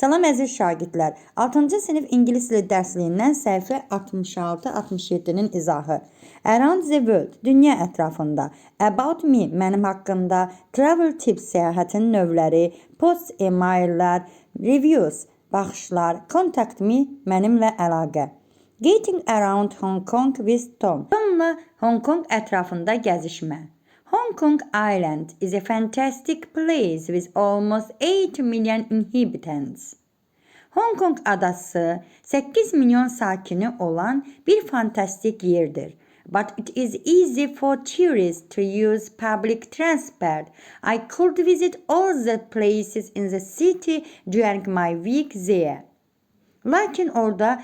Salam əziz şagirdlər. 6-cı sinif ingilis dili dərsliyindən səhifə 66-67-nin izahı. Around the world, dünya ətrafında. About me, mənim haqqımda. Travel tips, səyahətin növləri. Posts, emaillər. Reviews, baxışlar. Contact me, mənimlə əlaqə. Getting around Hong Kong with Tom. Tomla Hong Kong ətrafında gəzişmə. Hong Kong Island is a fantastic place with almost 8 million inhabitants. Hong Kong adası 8 milyon sakini olan bir fantastik yerdir. But it is easy for tourists to use public transport. I could visit all the places in the city during my week there. Lakin orada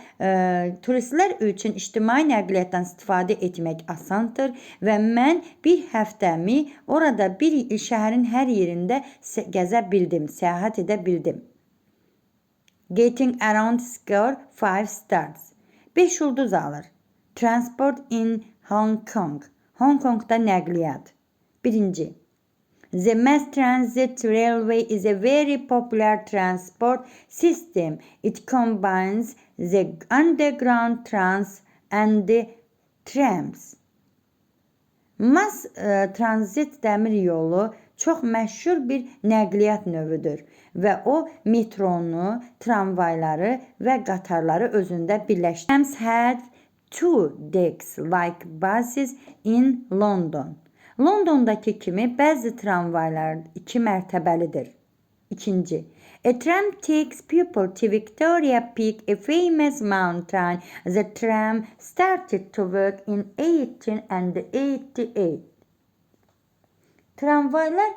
turistlər üçün ictimai nəqliyyatdan istifadə etmək asandır və mən bir həftəmi orada şəhərin hər yerində gəzə bildim, səyahət edə bildim. Getting around score 5 stars. 5 ulduz alır. Transport in Hong Kong. Hong Kongda nəqliyyat. Birinci. The mass transit railway is a very popular transport system. It combines the underground trams and the trams. Mass transit dəmir yolu çox məşhur bir nəqliyyat növüdür və o metronu, tramvayları və qatarları özündə birləşdirir. Trams had two decks like buses in London. Londondakı kimi bəzi tramvaylar 2 mərtəbəlidir. İkinci. A tram takes people to Victoria Peak, a famous mountain. The tram started to work in 1888. Tramvaylar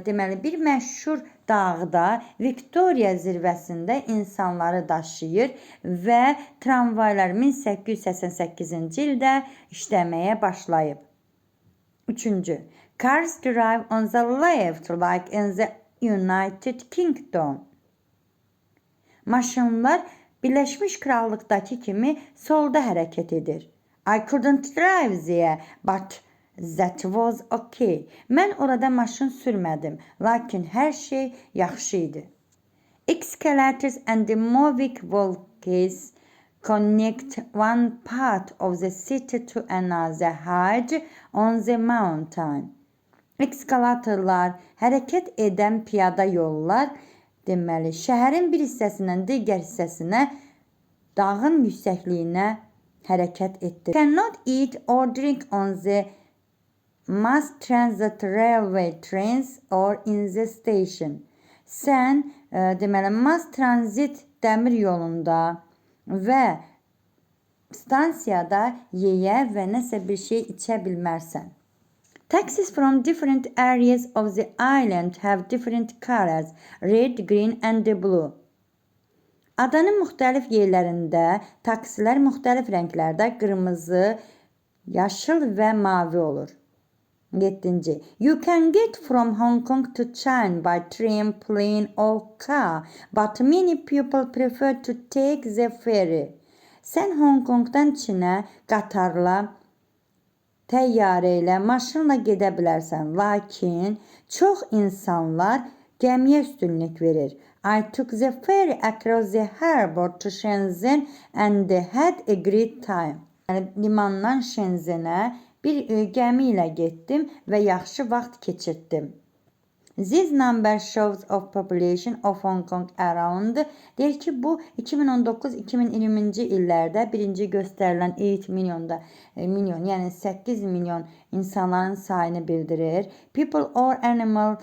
deməli bir məşhur dağda Victoria zirvəsində insanları daşıyır və tramvaylar 1888-ci ildə işləməyə başlayıb. Üçüncü. Cars drive on the left like in the United Kingdom. Maşınlar Birləşmiş Krallıqdakı kimi solda hərəkət edir. I couldn't drive there, but that was okay. Mən orada maşın sürmədim, lakin hər şey yaxşı idi. Escalators and the moving walkways connect one part of the city to another height on the mountain. Eskalatorlar, hərəkət edən piyada yollar, deməli, şəhərin bir hissəsindən digər hissəsinə, dağın yüksəkliyinə hərəkət etdir. Cannot eat or drink on the mass transit railway trains or in the station. Sən, deməli, mass transit dəmir yolunda və stansiyada yeyə və nəsə bir şey içə bilmərsən. Taxis from different areas of the island have different colors, red, green and blue. Adanın müxtəlif yerlərində taksilər müxtəlif rənglərdə qırmızı, yaşıl və mavi olur. 7. You can get from Hong Kong to China by train, plane or car, but many people prefer to take the ferry. Sən Hong Kongdan Çinə qatarla, təyyarə ilə, maşınla gedə bilərsən, lakin çox insanlar gəmiyə üstünlük verir. I took the ferry across the harbor to Shenzhen and had a great time. Yəni, limandan Shenzhenə bir gəmi ilə getdim və yaxşı vaxt keçirtdim. This number shows of population of Hong Kong around. Deyir ki, bu 2019-2020-ci illərdə birinci göstərilən 8 milyon, yəni 8 milyon insanların sayını bildirir. People or animal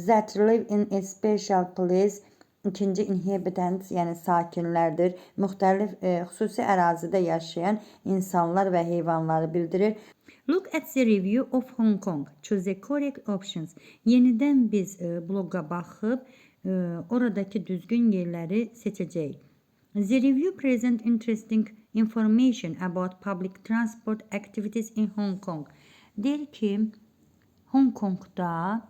that live in a special place. İkinci inhabitants, yəni sakinlərdir. Müxtəlif xüsusi ərazidə yaşayan insanlar və heyvanları bildirir. Look at the review of Hong Kong. Choose the correct options. Yenidən biz bloqa baxıb oradakı düzgün yerləri seçəcəyik. The review present interesting information about public transport activities in Hong Kong. Deyir ki, Hong Kongda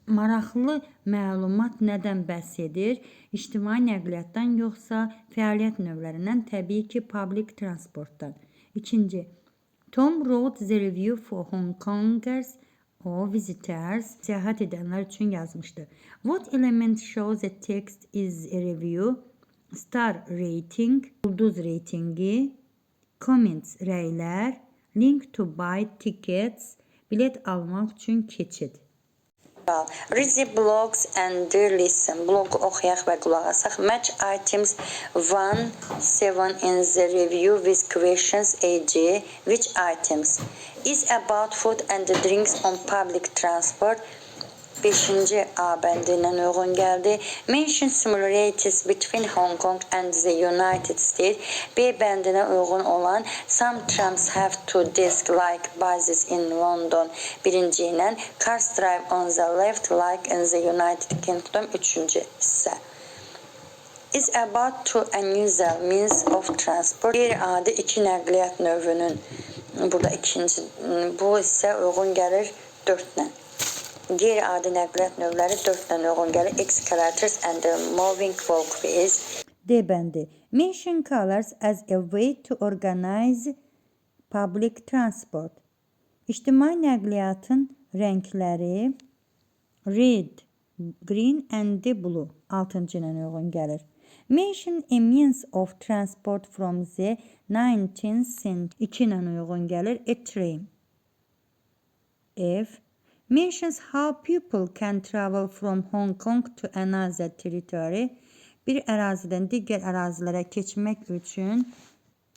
maraqlı məlumat nədən bəhs edir? İctimai nəqliyyatdan yoxsa fəaliyyət növlərindən? Təbii ki, public transportdan. İkinci. Tom wrote the review for Hong O visitors, seyahat edenler için yazmıştı. What element shows a text is a review? Star rating, ulduz reytingi, comments, rəylər, link to buy tickets, bilet almaq üçün keçid. Read the blogs and listen. Blogu oxuyaq və qulaq asaq. Match items 1, 7 in the review with questions AG. Which items? Is about food and drinks on public transport. 5-ci A bəndindən uyğun gəldi. Mention similarities between Hong Kong and the United States. B bəndinə uyğun olan some trams have two discs like buses in London. 1-ci ilə cars drive on the left like in the United Kingdom. 3-cü hissə. Is about two unusual means of transport. Qeyri-adi iki nəqliyyat növünün. Burada ikinci. Bu isə uyğun gəlir 4-lə. Qeyri-adi nəqliyyat növləri 4-lə uyğun gəlir. Escalators and moving walkways. D bəndi. Mention colors as a way to organize public transport. İctimai nəqliyyatın rəngləri red, green and blue 6-cı ilə uyğun gəlir. Mention a means of transport from the 19th century 2 ilə uyğun gəlir. A train. F. Mentions how people can travel from Hong Kong to another territory. Bir ərazidən digər ərazilərə keçmək üçün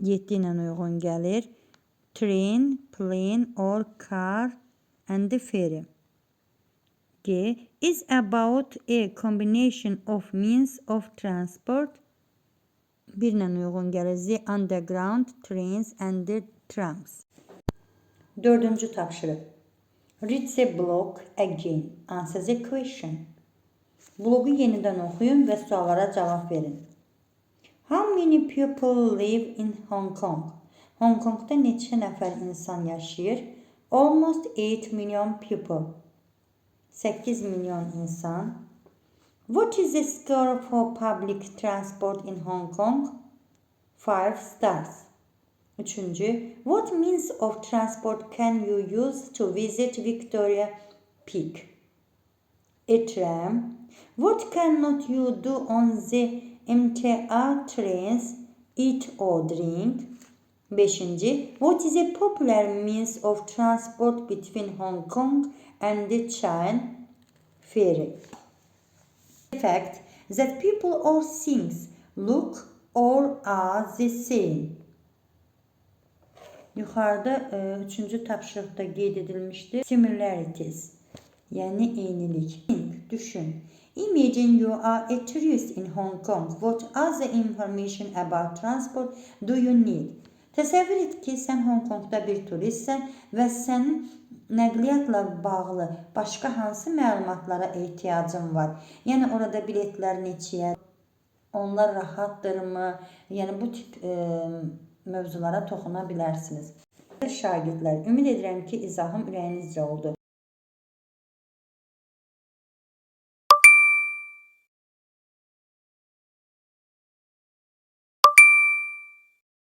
7 ilə uyğun gəlir. Train, plane or car and ferry. G. Is about a combination of means of transport. 1 ilə uyğun gəlir. The underground trains and the trams. 4-cü tapşırıq. Read the blog again. Answer the question. Blogu yenidən oxuyun və suallara cavab verin. How many people live in Hong Kong? Hong Kongda neçə nəfər insan yaşayır? Almost 8 million people. 8 milyon insan. What is the score for public transport in Hong Kong? 5 stars. 3. What means of transport can you use to visit Victoria Peak? A tram. What cannot you do on the MTR trains? Eat or drink. 5. What is a popular means of transport between Hong Kong and China? Ferry. The fact that people or things look or are the same. Yuxarıda 3-cü tapşırıqda qeyd edilmişdir. Similarities, yəni eynilik. Think, düşün. Imagine you are a tourist in Hong Kong. What other information about transport do you need? Təsəvvür et ki, sən Hong Kongda bir turistsən və sənin nəqliyyatla bağlı başqa hansı məlumatlara ehtiyacın var? Yəni orada biletlər neçəyə? Onlar rahatdırmı? Yəni bu tip mövzulara toxuna bilərsiniz. Şagirdlər, ümid edirəm ki, izahım ürəyinizcə oldu.